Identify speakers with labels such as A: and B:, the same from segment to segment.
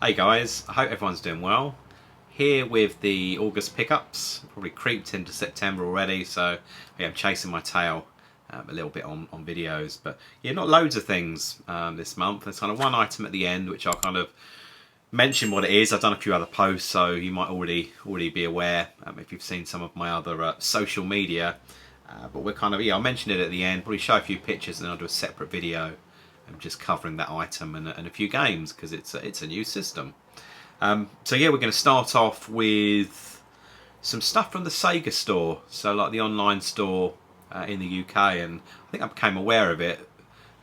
A: Hey guys, I hope everyone's doing well. Here with the August pickups, probably creeped into September already, so yeah, I'm chasing my tail a little bit on videos. But yeah, not loads of things this month. There's kind of one item at the end which I'll kind of mention what it is. I've done a few other posts, so you might already be aware if you've seen some of my other social media. But we're kind of, yeah, I'll mention it at the end, probably show a few pictures and then I'll do a separate video just covering that item and a few games because it's a new system. So yeah, we're going to start off with some stuff from the Sega store, so like the online store in the UK, and I think I became aware of it,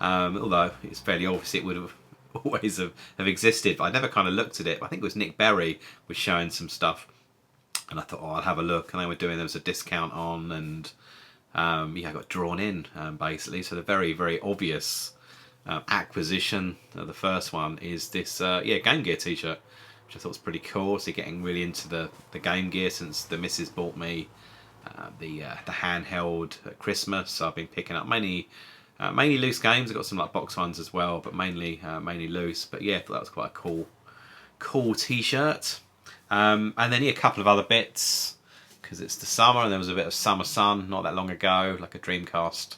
A: although it's fairly obvious it would have always have existed, but I never kind of looked at it. I think it was Nick Berry was showing some stuff, and I thought, oh, I'll have a look, and they were doing, there was a discount on, and yeah, I got drawn in basically. So the very obvious acquisition, the first one, is this yeah, Game Gear t-shirt, which I thought was pretty cool. So getting really into the Game Gear since the missus bought me the handheld at Christmas. So I've been picking up mainly loose games. I've got some like box ones as well, but mainly loose. But yeah, I thought that was quite a cool t-shirt. And then yeah, a couple of other bits because it's the summer and there was a bit of summer sun not that long ago, like a Dreamcast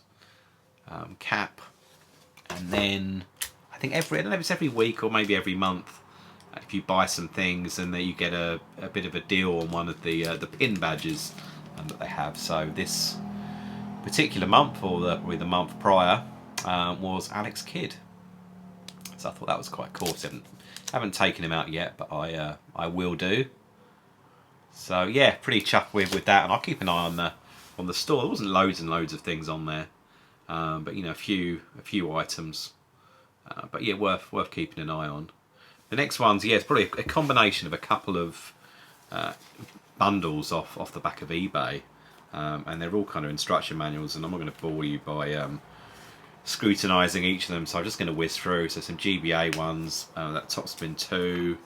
A: cap. And then I think I don't know if it's every week or maybe every month, if you buy some things and then you get a bit of a deal on one of the pin badges that they have. So this particular month, or probably the month prior, was Alex Kidd. So I thought that was quite cool. So haven't taken him out yet, but I will do. So yeah, pretty chuffed with that, and I'll keep an eye on the store. There wasn't loads and loads of things on there, but you know, a few items. But yeah, worth keeping an eye on. The next one's, yeah, it's probably a combination of a couple of bundles off the back of eBay, and they're all kind of instruction manuals, and I'm not going to bore you by scrutinising each of them, so I'm just going to whiz through. So some GBA ones, that Top Spin 2,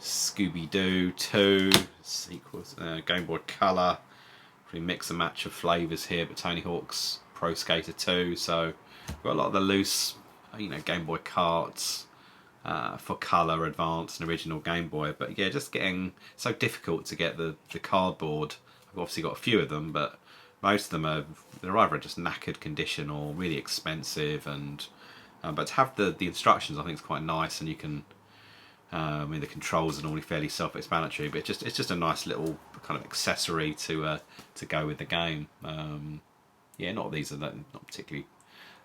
A: Scooby-Doo 2, sequels, Game Boy Color, pretty mix and match of flavours here, but Tony Hawk's Pro Skater 2, so got a lot of the loose, you know, Game Boy carts, for colour, advanced and original Game Boy. But yeah, just getting so difficult to get the cardboard. I've obviously got a few of them, but most of them they're either just knackered condition or really expensive. And but to have the instructions, I think is quite nice, and you can. I mean, the controls are normally fairly self-explanatory, but it's just a nice little kind of accessory to go with the game. Yeah, not these are not particularly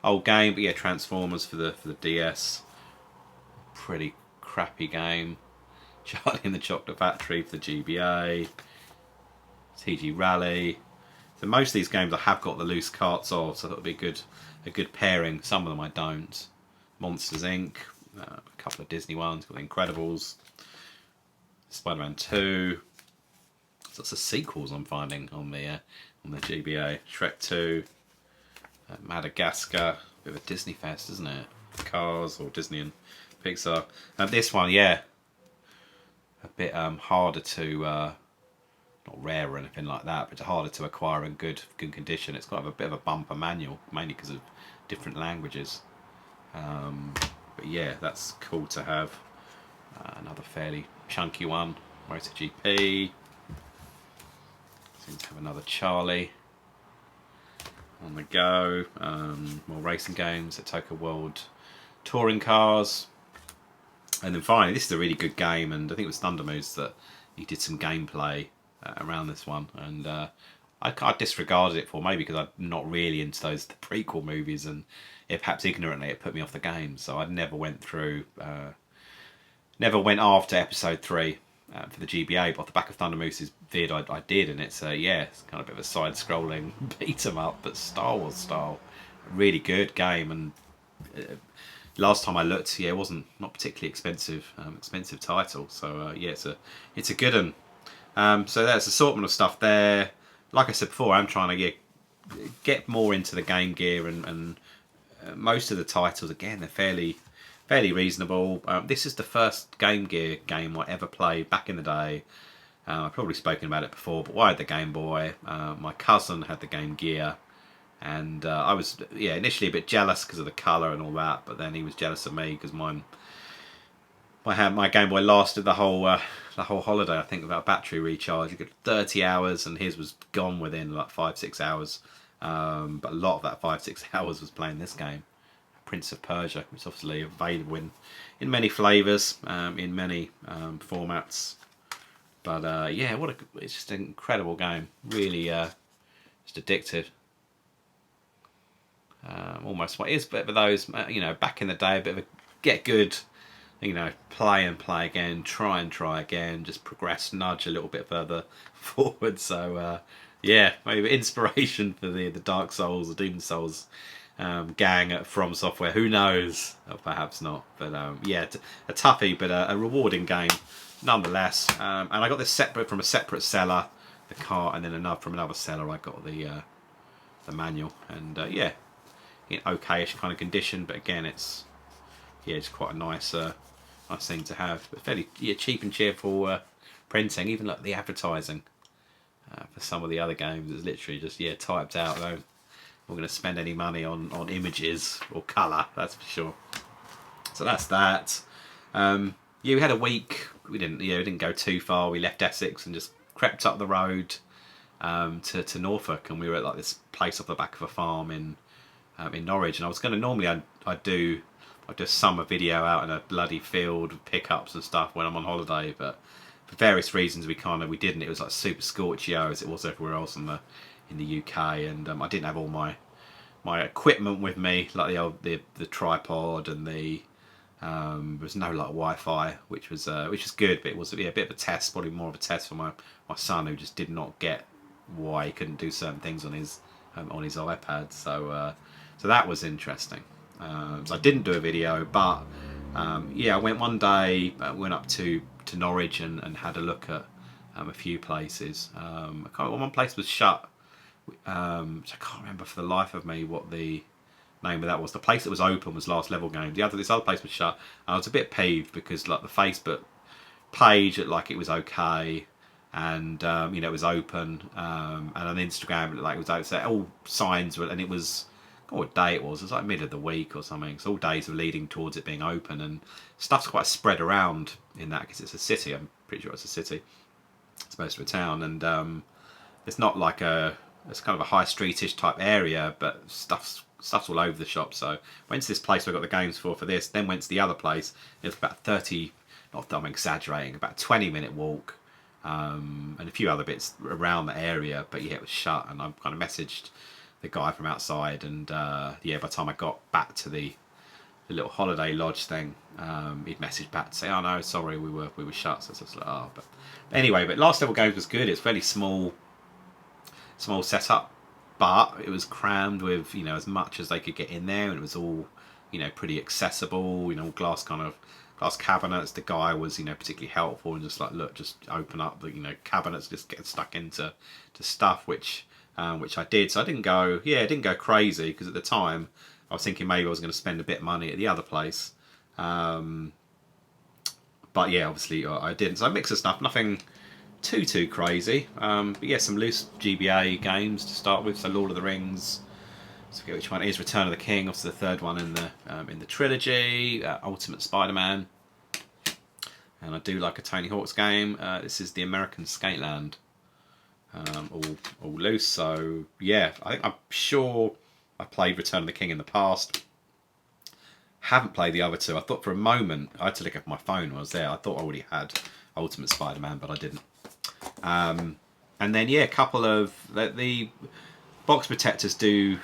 A: old game, but yeah, Transformers for the DS. Pretty crappy game. Charlie and the Chocolate Factory for the GBA. TG Rally. So most of these games I have got the loose carts of, so that would be a good pairing. Some of them I don't. Monsters Inc. A couple of Disney ones. Got The Incredibles. Spider-Man 2. There's lots of sequels I'm finding on the GBA. Shrek 2. Madagascar. Bit of a Disney fest, isn't it? Cars, or Disney and Pixar. This one, yeah, a bit harder to, not rare or anything like that, but harder to acquire in good condition. It's got a bit of a bumper manual, mainly because of different languages. But yeah, that's cool to have. Another fairly chunky one, MotoGP. Seems to have another Charlie on the go. More racing games at Tokyo World Touring Cars. And then finally, this is a really good game, and I think it was Thundermoose that he did some gameplay around this one, and I disregarded it for maybe because I'm not really into the prequel movies, and perhaps ignorantly it put me off the game, so I never went after episode 3 for the GBA, but off the back of Thundermoose's vid I did, and it's yeah, it's kind of a bit of a side-scrolling beat 'em up, but Star Wars style. Really good game, and last time I looked, yeah, it wasn't not particularly expensive title. So yeah, it's a good one. So there's assortment of stuff there. Like I said before, I'm trying to get more into the Game Gear, and most of the titles, again, they're fairly reasonable. This is the first Game Gear game I ever played back in the day. I've probably spoken about it before, but I had the Game Boy. My cousin had the Game Gear. And I was, yeah, initially a bit jealous because of the colour and all that, but then he was jealous of me because mine my Game Boy lasted the whole holiday. I think without battery recharge, you got 30 hours, and his was gone within like 5-6 hours. But a lot of that 5-6 hours was playing this game, Prince of Persia, which is obviously available in many flavours, in many formats. But yeah, it's just an incredible game. Really, just addictive. Almost what is, but for those, back in the day, a bit of a get good, play and play again, try and try again, just progress, nudge a little bit further forward. So yeah, maybe inspiration for the Dark Souls, the Demon Souls gang at From Software. Who knows? Or perhaps not. But yeah, a toughie, but a rewarding game nonetheless. And I got this separate from a separate seller, the cart, and then another from another seller. I got the manual, and yeah, in okayish kind of condition. But again, it's quite a nice thing to have. But fairly cheap and cheerful printing. Even like the advertising for some of the other games is literally just typed out. Though we're going to spend any money on images or colour, that's for sure. So that's that. Yeah, we had a week. We didn't go too far. We left Essex and just crept up the road to Norfolk, and we were at like this place off the back of a farm in Norwich. And I was going to normally I'd do a summer video out in a bloody field with pickups and stuff when I'm on holiday, but for various reasons we didn't. It was like super scorchy as it was everywhere else in the UK, and I didn't have all my equipment with me, like the tripod, and there was no like Wi-Fi, which was good, but it was a bit of a test, probably more of a test for my son, who just did not get why he couldn't do certain things on his iPad. So that was interesting. So I didn't do a video, but yeah, I went one day, went up to Norwich and had a look at a few places. One place was shut, so I can't remember for the life of me what the name of that was. The place that was open was Last Level Games. This other place was shut. I was a bit peeved because like the Facebook page looked like it was okay, and it was open, and on Instagram it looked like it was open. So all signs were, and it was, what day it was like mid of the week or something. So all days were leading towards it being open, and stuff's quite spread around in that because it's a city. I'm pretty sure it's a city. It's most of a town, and it's not like it's kind of a high streetish type area, but stuff's all over the shop. So went to this place where I got the games for this, then went to the other place. It was about 30, not that I'm exaggerating, about a 20-minute walk, and a few other bits around the area, but yeah, it was shut. And I kind of messaged the guy from outside, and yeah, by the time I got back to the little holiday lodge thing, he'd messaged back to say, "Oh no, sorry, we were shut." So I was like, "Oh," but anyway, but Last Level Games was good. It's fairly small setup, but it was crammed with as much as they could get in there, and it was all pretty accessible. Glass cabinets. The guy was particularly helpful and just like, look, just open up the cabinets, just get stuck into stuff, which I did. So I didn't go crazy, because at the time I was thinking maybe I was going to spend a bit of money at the other place, but yeah, obviously I didn't. So I mixed the stuff, nothing too crazy, but yeah, some loose GBA games to start with. So Lord of the Rings, I forget which one it is, Return of the King, also the third one in the trilogy, Ultimate Spider-Man, and I do like a Tony Hawk's game. This is the American Skateland, all loose. So yeah, I'm sure I played Return of the King in the past. Haven't played the other two. I thought for a moment, I had to look up my phone when I was there, I thought I already had Ultimate Spider-Man, but I didn't. And then yeah, a couple of the box protectors do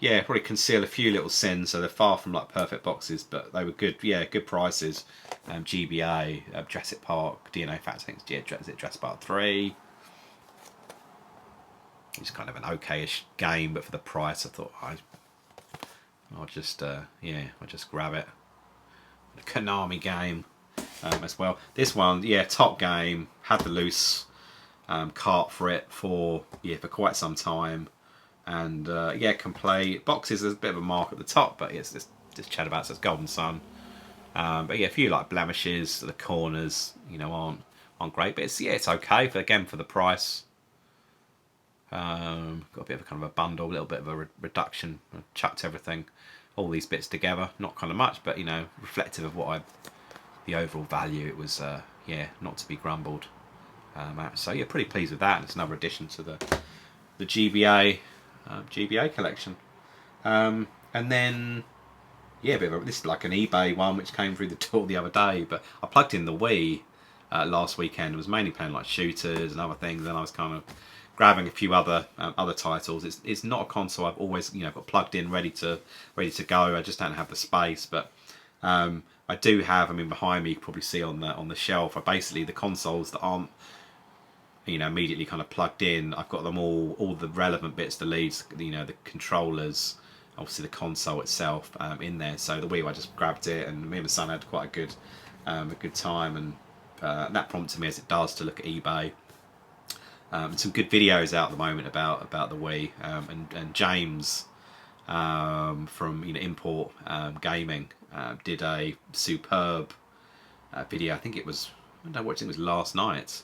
A: probably conceal a few little sins, so they're far from like perfect boxes, but they were good. Yeah, good prices. GBA, Jurassic Park, DNA Facts, I think it's Jurassic Park 3. It's kind of an okayish game, but for the price, I thought I'll just grab it. The Konami game as well. This one, top game. Had the loose cart for it for quite some time, and can play boxes. There's a bit of a mark at the top, but it's this chat about says Golden Sun. But yeah, a few like blemishes. The corners, aren't great, but it's okay for the price. Got a bit of a kind of a bundle, a little bit of a reduction. I chucked all these bits together, not kind of much, but reflective of what the overall value, it was yeah, not to be grumbled at. So yeah, pretty pleased with that. It's another addition to the GBA collection. And then yeah, this is like an eBay one which came through the door the other day. But I plugged in the Wii last weekend. It was mainly playing like shooters and other things, and I was kind of grabbing a few other titles. It's not a console I've always got plugged in ready to go. I just don't have the space, but I do have. I mean, behind me you can probably see on the shelf are basically the consoles that aren't immediately kind of plugged in. I've got them all the relevant bits, the leads, the controllers, obviously the console itself in there. So the Wii, I just grabbed it, and me and my son had quite a good time, and that prompted me, as it does, to look at eBay. Some good videos out at the moment about the Wii, and James from Import Gaming did a superb video. I think it was, I don't know what, it was last night,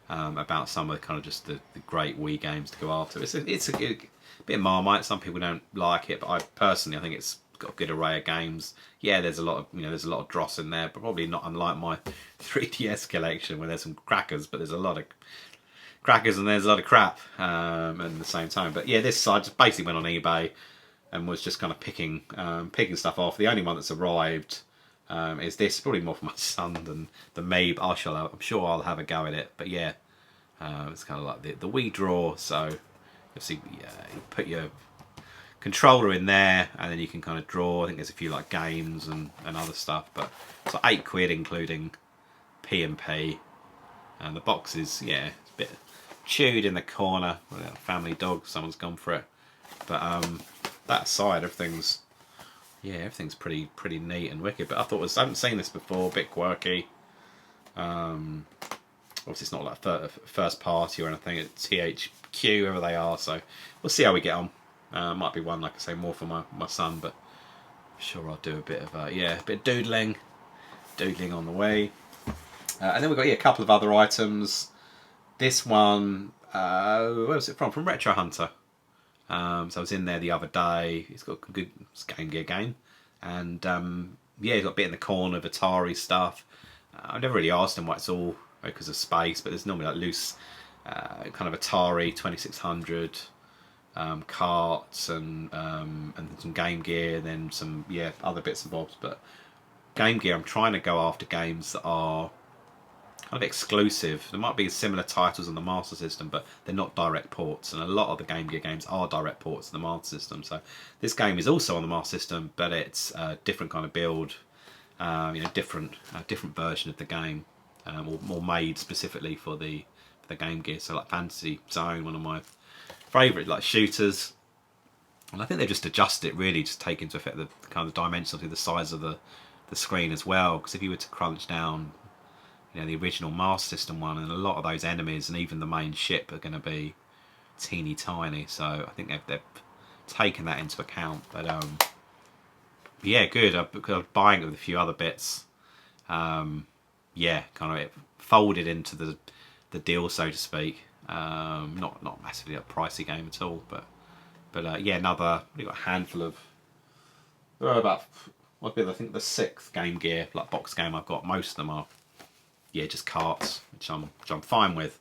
A: about some of the kind of just the great Wii games to go after. It's a good bit of Marmite. Some people don't like it, but I personally, I think it's got a good array of games. Yeah, there's a lot of dross in there, but probably not unlike my 3DS collection, where there's some crackers, but there's a lot of crackers and there's a lot of crap at the same time. But yeah, this side just basically went on eBay and was just kind of picking stuff off. The only one that's arrived is this. Probably more for my son than me, but I'm sure I'll have a go at it. But yeah, it's kind of like the Wii drawer. So you'll see, you put your controller in there, and then you can kind of draw. I think there's a few like games and other stuff, but it's like £8 including P&P. And the box is, yeah, it's a bit chewed in the corner. Family dog, someone's gone for it. But that aside, everything's pretty neat and wicked. But I thought I haven't seen this before, a bit quirky. Obviously it's not like first party or anything. It's THQ, whoever they are. So we'll see how we get on. Might be one, like I say, more for my son, but I'm sure I'll do a bit of a bit of doodling on the way. And then we've got a couple of other items. This one, where was it from? From Retro Hunter. So I was in there the other day. It's got a good Game Gear game, and he's got a bit in the corner of Atari stuff. I've never really asked him why it's all because of space, but there's normally like loose kind of Atari 2600 carts and some Game Gear, and then some other bits and bobs. But Game Gear, I'm trying to go after games that are kind of exclusive. There might be similar titles on the Master System, but they're not direct ports, and a lot of the Game Gear games are direct ports to the Master System. So this game is also on the Master System, but it's a different kind of build, different version of the game, or made specifically for the Game Gear. So like Fantasy Zone, one of my favourite like shooters, and I think they just adjust it really, just take into effect the kind of dimensions of the size of the screen as well. Because if you were to crunch down the original Master System one, and a lot of those enemies and even the main ship are going to be teeny tiny, so I think they've taken that into account. But yeah, good. I was buying it with a few other bits. Kind of it folded into the deal, so to speak. Not massively a pricey game at all, but another. We've got a handful of. About I think the 6th Game Gear like box game I've got. Most of them are just carts, which I'm fine with.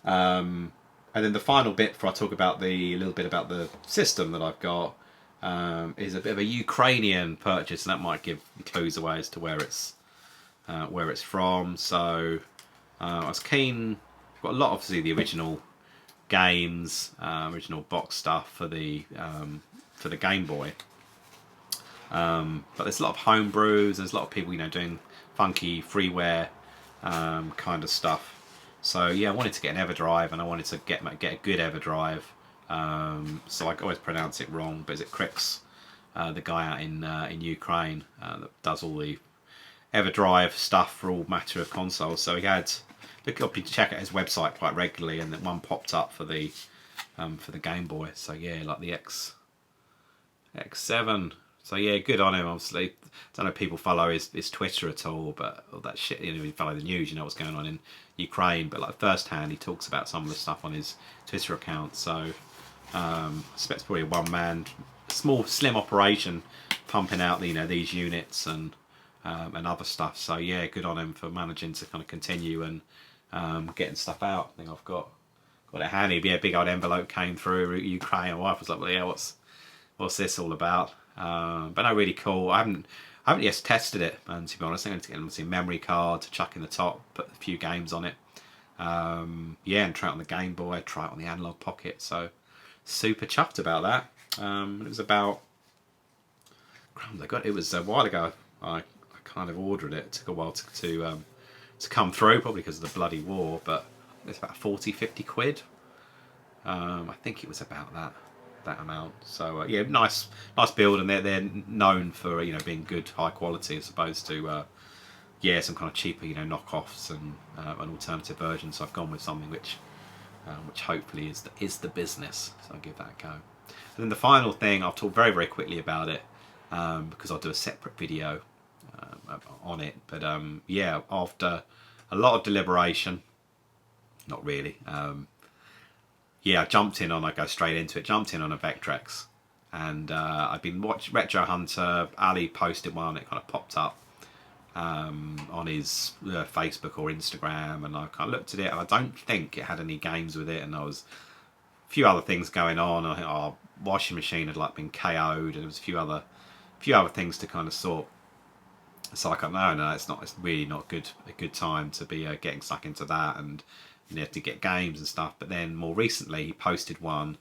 A: And then the final bit before I talk about a little bit about the system that I've got is a bit of a Ukrainian purchase, and that might give clues away as to where it's from. So I was keen. I've got a lot, obviously, the original games, original box stuff for the Game Boy. But there's a lot of homebrews. There's a lot of people doing funky freeware kind of stuff. So yeah, I wanted to get an EverDrive, and I wanted to get a good EverDrive. So I always pronounce it wrong, but is it Krix, the guy out in Ukraine that does all the EverDrive stuff for all matter of consoles. So he had look up to check out his website quite regularly, and then one popped up for the Game Boy. So yeah, like the X7. So yeah, good on him. Obviously, I don't know if people follow his Twitter at all, but all that shit. You follow the news, you know what's going on in Ukraine. But like first hand, he talks about some of the stuff on his Twitter account. So I suspect it's probably a one-man, small, slim operation, pumping out these units and and other stuff. So yeah, good on him for managing to kind of continue and getting stuff out. I think I've got it handy. Yeah, big old envelope came through Ukraine. My wife was like, well, yeah, what's this all about? But no, really cool. I haven't yet tested it, and to be honest, I'm going to get some memory card to chuck in the top, put a few games on it. Yeah, and try it on the Game Boy, try it on the Analog Pocket. So super chuffed about that. It was about, crumbs, it was a while ago. I kind of ordered it. It took a while to come through, probably because of the bloody war, but it's about 40-50 quid. I think it was about that amount. So yeah, nice build, and they're known for being good, high quality, as opposed to yeah, some kind of cheaper knockoffs and an alternative version. So I've gone with something which hopefully is the business. So I'll give that a go. And then the final thing, I'll talk very very quickly about it because I'll do a separate video on it. But yeah, after a lot of deliberation, not really. Yeah, I jumped in on. I go straight into it. Jumped in on a Vectrex, and I've been watching Retro Hunter. Ali posted one. It kind of popped up on his Facebook or Instagram, and I kind of looked at it, and I don't think it had any games with it. And there was a few other things going on. I think our washing machine had like been KO'd, and there was a few other things to kind of sort. So I kind of no, it's really not a good time to be getting stuck into that, and you have to get games and stuff. But then more recently, he posted one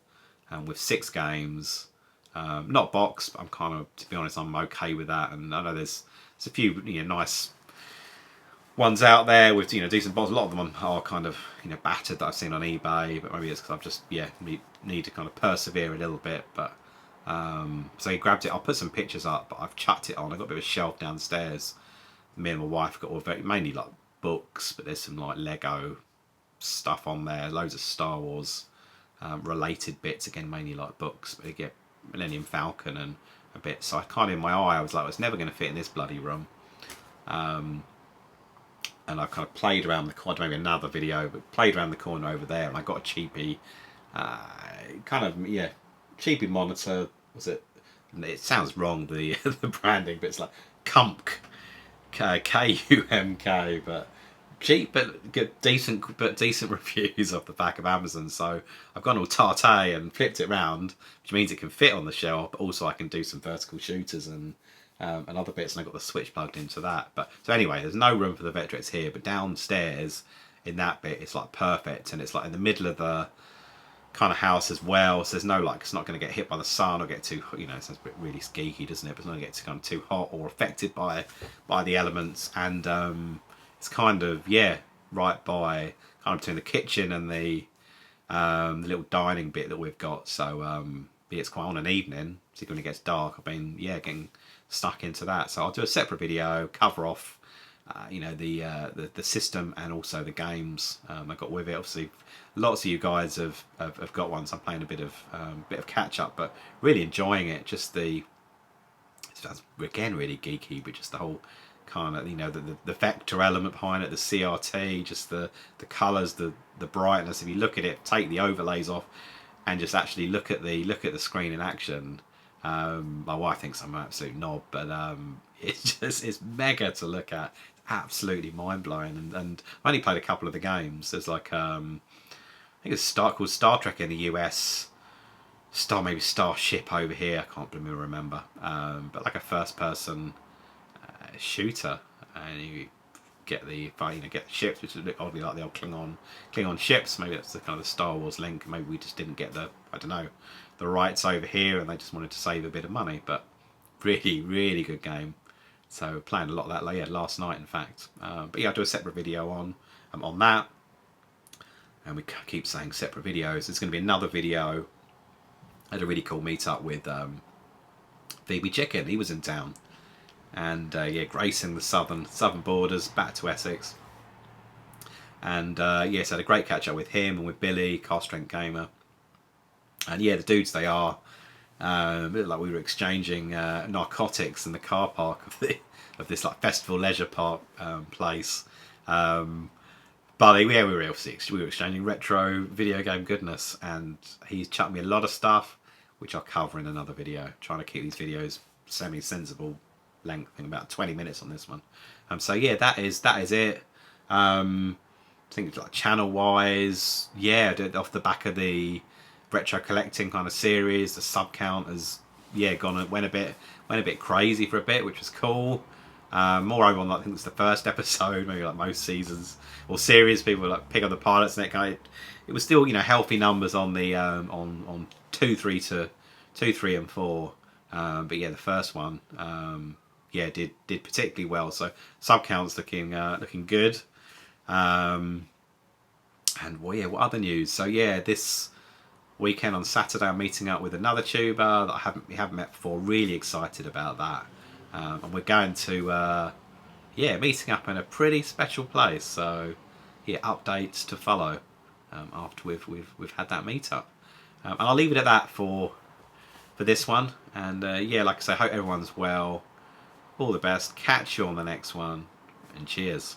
A: with 6 games, not boxed. But I'm kind of, to be honest, I'm okay with that. And I know there's a few nice ones out there with decent boxes. A lot of them are kind of battered that I've seen on eBay, but maybe it's because I've just need to kind of persevere a little bit. But so he grabbed it. I'll put some pictures up, but I've chucked it on. I've got a bit of a shelf downstairs. Me and my wife got mainly like books, but there's some like Lego stuff on there, loads of Star Wars related bits, again mainly like books, but you get Millennium Falcon and a bit. So I kind of, in my eye, I was like, it's never going to fit in this bloody room. And I kind of played around the corner, maybe another video, but played around the corner over there, and I got a cheapy cheapy monitor. Was it? It sounds wrong, the the branding, but it's like Kumk, Kumk, but cheap but good, decent reviews off the back of Amazon. So I've gone all tarte and flipped it round, which means it can fit on the shelf, but also I can do some vertical shooters and other bits, and I've got the switch plugged into that. But so anyway, there's no room for the Vectrex here, but downstairs in that bit it's like perfect, and it's like in the middle of the kind of house as well, so there's no like, it's not going to get hit by the sun or get too, it sounds a bit really geeky, doesn't it, but it's not going to get kind of too hot or affected by the elements. And it's kind of right by kind of between the kitchen and the little dining bit that we've got. So it's quite on an evening, so when it gets dark, I've been getting stuck into that. So I'll do a separate video, cover off the system and also the games I got with it. Obviously, lots of you guys have got one, so I'm playing a bit of catch up, but really enjoying it. Just it sounds again really geeky, but just the whole kind of the vector element behind it, the CRT, just the colours, the brightness. If you look at it, take the overlays off, and just actually look at the screen in action. My wife thinks I'm an absolute knob, but it's mega to look at. It's absolutely mind blowing, and I only played a couple of the games. There's like I think it's called Star Trek in the US, maybe Starship over here. I can't remember, but like a first person shooter, and you get the ships, which look oddly like the old Klingon ships. Maybe that's the kind of the Star Wars link. Maybe we just didn't get the rights over here, and they just wanted to save a bit of money. But really, really good game. So playing a lot of that last night, in fact. But yeah, I'll do a separate video on that. And we keep saying separate videos. There's going to be another video. I had a really cool meetup with VB Chicken. He was in town, and gracing the southern borders back to Essex. And so I had a great catch up with him and with Billy, Car Strength Gamer. And the dudes, they are a bit like we were exchanging narcotics in the car park of this like festival leisure park place. But we were exchanging retro video game goodness, and he's chucked me a lot of stuff, which I'll cover in another video. Trying to keep these videos semi-sensible length. I think about 20 minutes on this one. So yeah, that is it. I think like channel wise, yeah, off the back of the retro collecting kind of series, the sub count has went a bit crazy for a bit, which was cool. Moreover, on I think it's the first episode, maybe like most seasons or series, people like pick up the pilots and it was still healthy numbers on the on 2, 3 and 4. But yeah, the first one did particularly well. So sub counts looking good. And well, yeah, what other news? So yeah, this weekend on Saturday, I'm meeting up with another tuber that we haven't met before. Really excited about that. And we're going to meeting up in a pretty special place. So yeah, updates to follow after we've had that meetup. And I'll leave it at that for this one. And yeah, like I say, hope everyone's well. All the best. Catch you on the next one. And cheers.